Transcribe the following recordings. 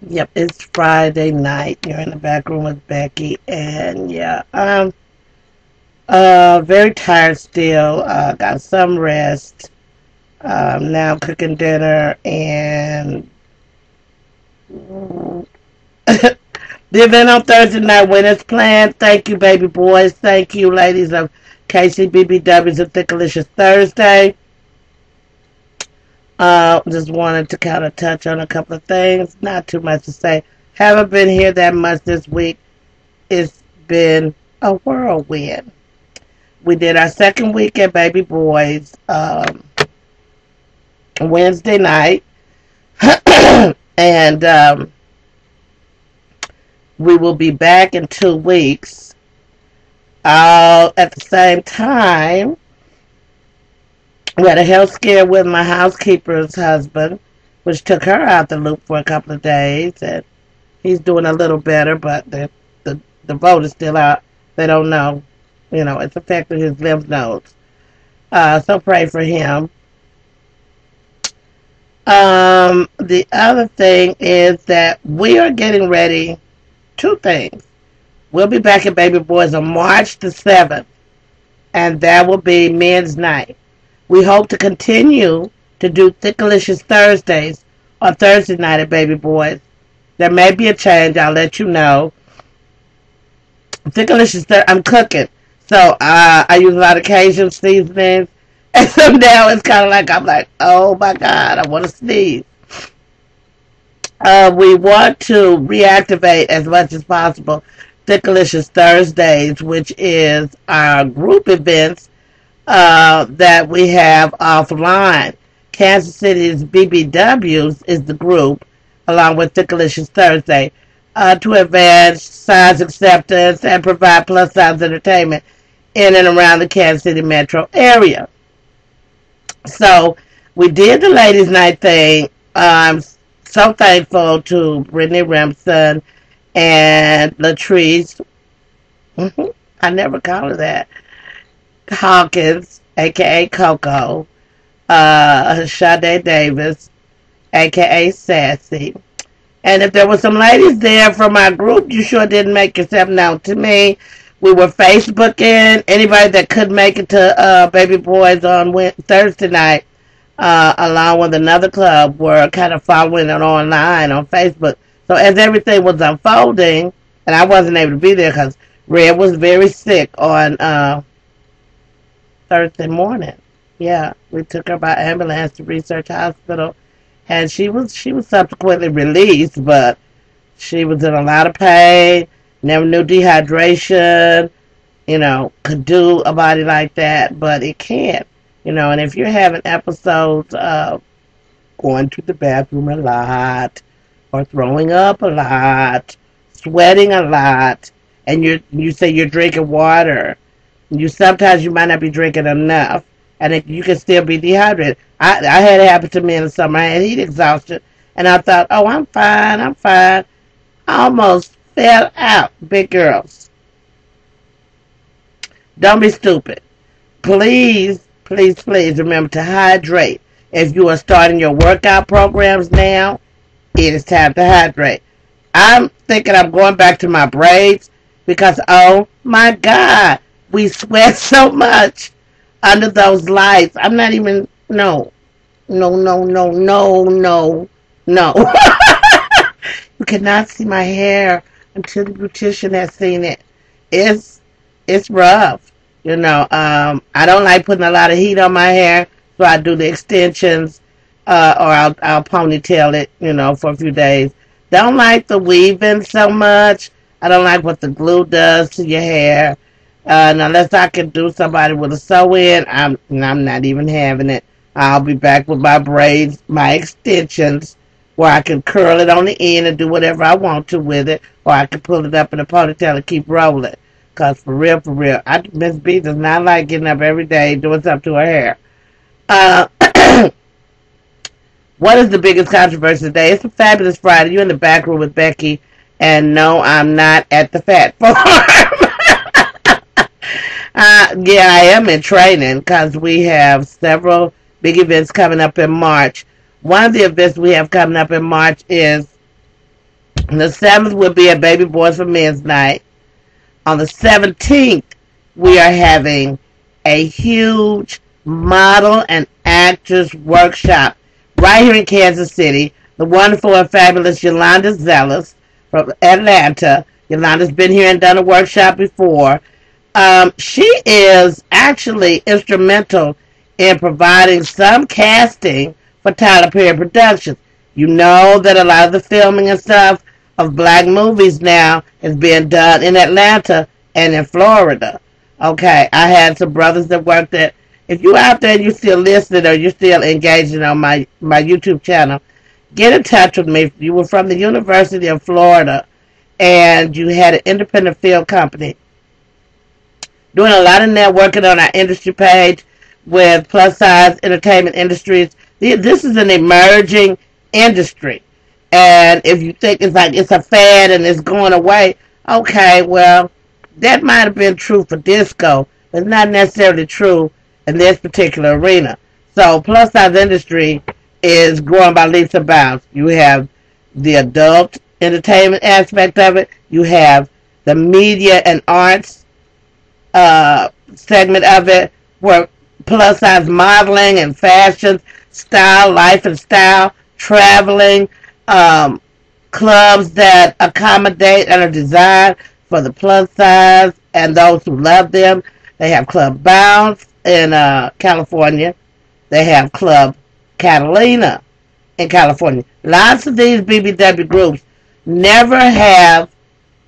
Yep, it's Friday night. You're in the back room with Becky, and yeah, very tired still. Got some rest. Now cooking dinner, and the event on Thursday night when it's planned. Thank you, baby boys. Thank you, ladies of KC BBWs of Thickalishus Thursday. Just wanted to kind of touch on a couple of things. Not too much to say. Haven't been here that much this week. It's been a whirlwind. We did our second week at Baby Boys Wednesday night. And we will be back in 2 weeks. At the same time, we had a health scare with my housekeeper's husband, which took her out the loop for a couple of days. And he's doing a little better, but the vote is still out. They don't know. You know, it's affecting his lymph nodes. So pray for him. The other thing is that we are getting ready. 2 things. We'll be back at Baby Boys on March the 7th, and that will be Men's Night. We hope to continue to do Thickalishus Thursdays on Thursday night at Baby Boys. There may be a change. I'll let you know. Thickalishus, I'm cooking. So I use a lot of Cajun seasonings. And so now it's kind of like, I'm like, oh my God, I want to sneeze. We want to reactivate as much as possible Thickalishus Thursdays, which is our group events that we have offline. Kansas City's BBWs is the group, along with Thickalishus Thursday, to advance size acceptance and provide plus-size entertainment in and around the Kansas City metro area. So we did the ladies' night thing. I'm so thankful to Brittany Remsen and Latrice. I never call her that. Hawkins, a.k.a. Coco, Sade Davis, a.k.a. Sassy. And if there were some ladies there from our group, you sure didn't make yourself known to me. We were Facebooking. Anybody that could make it to Baby Boys on Thursday night, along with another club, were kind of following it online on Facebook. So as everything was unfolding, and I wasn't able to be there because Red was very sick on Thursday morning. Yeah, we took her by ambulance to Research Hospital, and she was subsequently released, but she was in a lot of pain. Never knew dehydration, could do a body like that, but it can't, and if you're having episodes of going to the bathroom a lot, or throwing up a lot, sweating a lot, and you say you're drinking water, sometimes you might not be drinking enough, and you can still be dehydrated. I had it happen to me in the summer. I had heat exhaustion, and I thought, oh, I'm fine. I almost fell out. Big girls, don't be stupid. Please, please, please remember to hydrate. If you are starting your workout programs now, it is time to hydrate. I'm thinking I'm going back to my braids because, oh my God, we sweat so much under those lights. I'm not even, no. You cannot see my hair until the beautician has seen it. It's rough. I don't like putting a lot of heat on my hair, so I do the extensions, or I'll ponytail it, for a few days. Don't like the weaving so much. I don't like what the glue does to your hair. And unless I can do somebody with a sew-in, I'm not even having it. I'll be back with my braids, my extensions, where I can curl it on the end and do whatever I want to with it, or I can pull it up in a ponytail and keep rolling. Because for real, Miss B does not like getting up every day doing something to her hair. What is the biggest controversy today? It's a fabulous Friday. You're in the back room with Becky, and no, I'm not at the Fat Farm. Yeah, I am in training because we have several big events coming up in March. One of the events we have coming up in March is The 7th will be at Babeeboys for Men's Night. On the 17th, we are having a huge model and actress workshop right here in Kansas City. The wonderful and fabulous Yolanda Zealous from Atlanta. Yolanda's been here and done a workshop before. She is actually instrumental in providing some casting for Tyler Perry Productions. You know that a lot of the filming and stuff of black movies now is being done in Atlanta and in Florida. Okay, I had some brothers that worked at. If you out there and you still listening or you're still engaging on my YouTube channel, get in touch with me. If you were from the University of Florida and you had an independent film company, doing a lot of networking on our industry page with plus size entertainment industries. This is an emerging industry. And if you think it's like it's a fad and it's going away, okay, well, that might have been true for disco, but it's not necessarily true in this particular arena. So plus size industry is growing by leaps and bounds. You have the adult entertainment aspect of it. You have the media and arts segment of it, where plus size modeling and fashion, style, life and style, traveling, clubs that accommodate and are designed for the plus size and those who love them. They have Club Bounce in California. They have Club Catalina in California. Lots of these BBW groups never have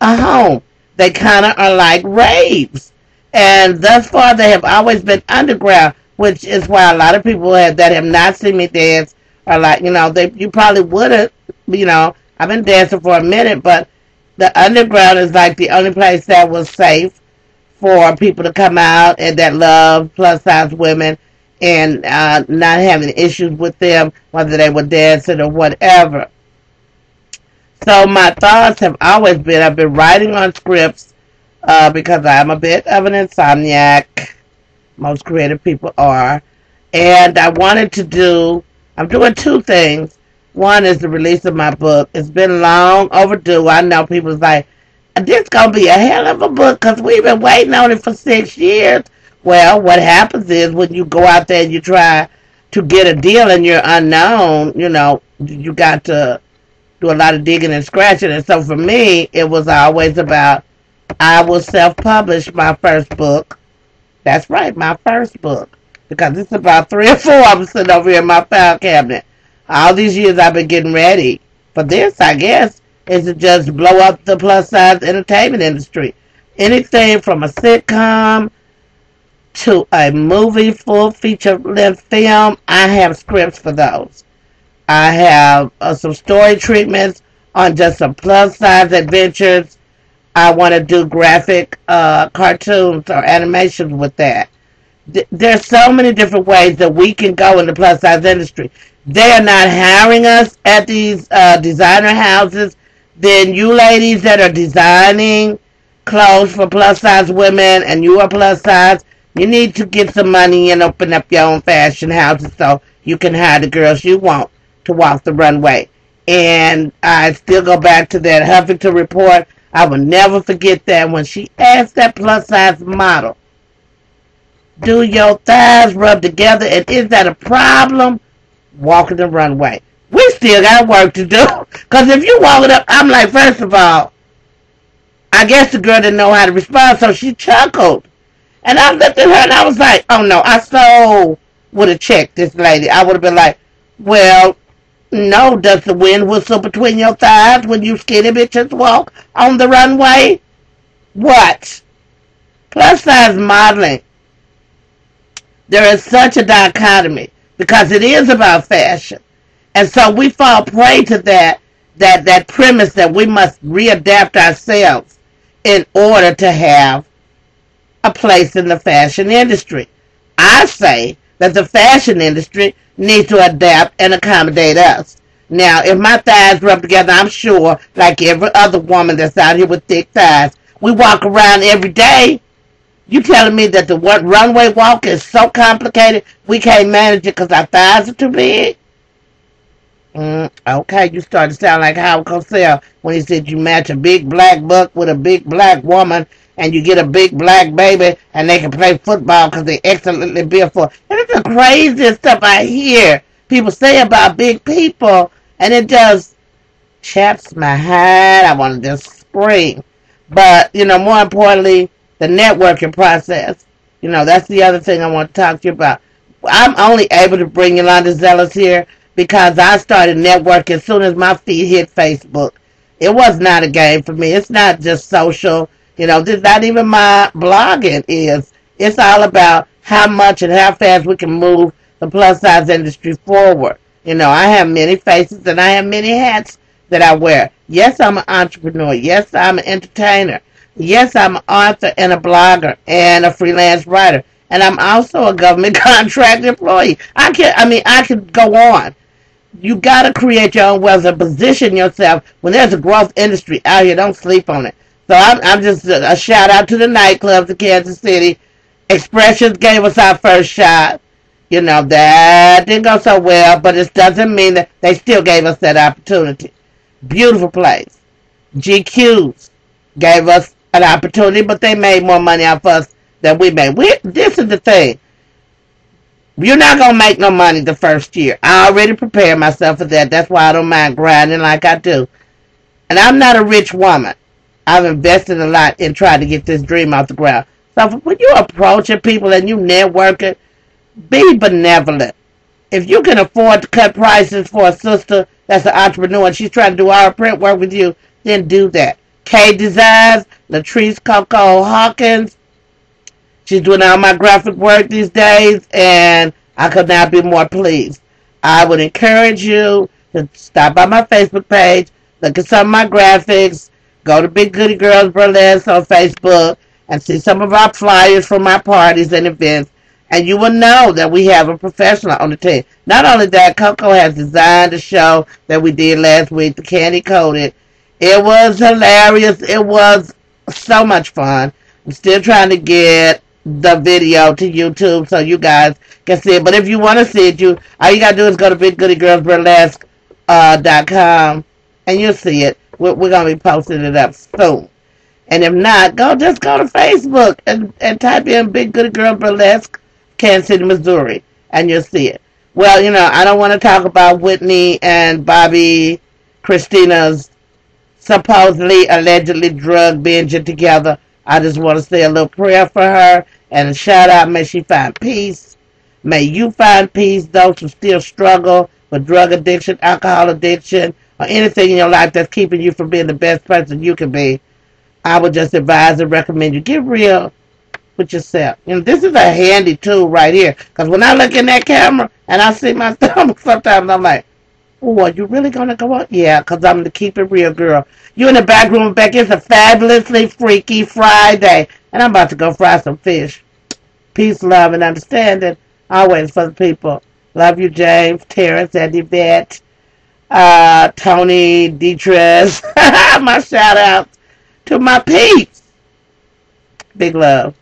a home. They kind of are like raves. And thus far, they have always been underground, which is why a lot of people that have not seen me dance are like, you probably would have, I've been dancing for a minute, but the underground is like the only place that was safe for people to come out and that love plus size women and not having issues with them, whether they were dancing or whatever. So my thoughts have always been, I've been writing on scripts because I'm a bit of an insomniac. Most creative people are. And I wanted to I'm doing two things. One is the release of my book. It's been long overdue. I know people's like, this going to be a hell of a book because we've been waiting on it for 6 years. Well, what happens is when you go out there and you try to get a deal and you're unknown, you got to do a lot of digging and scratching. And so for me, it was always about, I will self-publish my first book. That's right, my first book. Because it's about 3 or 4 of them sitting over here in my file cabinet. All these years I've been getting ready for this, I guess, is to just blow up the plus-size entertainment industry. Anything from a sitcom to a movie, full feature-length film, I have scripts for those. I have some story treatments on just some plus-size adventures. I want to do graphic cartoons or animations with that. There's so many different ways that we can go in the plus-size industry. They are not hiring us at these designer houses. Then you ladies that are designing clothes for plus-size women and you are plus-size, you need to get some money and open up your own fashion houses so you can hire the girls you want to walk the runway. And I still go back to that Huffington report. I will never forget that when she asked that plus-size model, do your thighs rub together and is that a problem walking the runway? We still got work to do. Because if you walk it up, I'm like, first of all, I guess the girl didn't know how to respond, so she chuckled. And I looked at her and I was like, oh no, I so would have checked this lady. I would have been like, well, no, does the wind whistle between your thighs when you skinny bitches walk on the runway? What? Plus size modeling. There is such a dichotomy because it is about fashion. And so we fall prey to that premise that we must readapt ourselves in order to have a place in the fashion industry. I say that the fashion industry needs to adapt and accommodate us. Now, if my thighs rub together, I'm sure, like every other woman that's out here with thick thighs, we walk around every day. You telling me that the runway walk is so complicated we can't manage it because our thighs are too big? Okay, you start to sound like Howard Cosell when he said you match a big black buck with a big black woman and you get a big black baby and they can play football because they excellently built for it. And it's the craziest stuff I hear people say about big people, and it just chaps my head. I want to just scream. But, more importantly, the networking process. That's the other thing I want to talk to you about. I'm only able to bring Yolanda Zealous here because I started networking as soon as my feet hit Facebook. It was not a game for me. It's not just social. This not even my blogging is. It's all about how much and how fast we can move the plus size industry forward. I have many faces and I have many hats that I wear. Yes, I'm an entrepreneur. Yes, I'm an entertainer. Yes, I'm an author and a blogger and a freelance writer. And I'm also a government contract employee. I could go on. You got to create your own wealth and position yourself. When there's a growth industry out here, don't sleep on it. So I'm just a shout out to the nightclubs in Kansas City. Expressions gave us our first shot. That didn't go so well, but it doesn't mean that they still gave us that opportunity. Beautiful place. GQ's gave us an opportunity, but they made more money off us than we made. This is the thing. You're not going to make no money the first year. I already prepared myself for that. That's why I don't mind grinding like I do. And I'm not a rich woman. I've invested a lot in trying to get this dream off the ground. So when you're approaching people and you networking, be benevolent. If you can afford to cut prices for a sister that's an entrepreneur and she's trying to do all her print work with you, then do that. K Designs, Latrice Coco Hawkins, she's doing all my graphic work these days, and I could not be more pleased. I would encourage you to stop by my Facebook page, look at some of my graphics, go to Big Goody Girls Burlesque on Facebook, and see some of our flyers from our parties and events, and you will know that we have a professional on the team. Not only that, Coco has designed a show that we did last week, the Candy Coated. It was hilarious. It was so much fun. I'm still trying to get the video to YouTube so you guys can see it. But if you want to see it, all you got to do is go to BigGoodyGirlsBurlesque.com and you'll see it. We're going to be posting it up soon. And if not, just go to Facebook and type in Big Goody Girl Burlesque, Kansas City, Missouri, and you'll see it. Well, I don't want to talk about Whitney and Bobby Christina's supposedly, allegedly drug binging together. I just want to say a little prayer for her and a shout out. May she find peace. May you find peace. Those who still struggle with drug addiction, alcohol addiction, or anything in your life that's keeping you from being the best person you can be, I would just advise and recommend you get real with yourself. This is a handy tool right here. Because when I look in that camera and I see my stomach, sometimes I'm like, oh, are you really going to go out? Yeah, because I'm the keep it real girl. You in the back room, Becky. It's a fabulously freaky Friday. And I'm about to go fry some fish. Peace, love, and understanding. Always for the people. Love you, James, Terrence, and Yvette, Tony, Deatrice. My shout out to my peeps. Big love.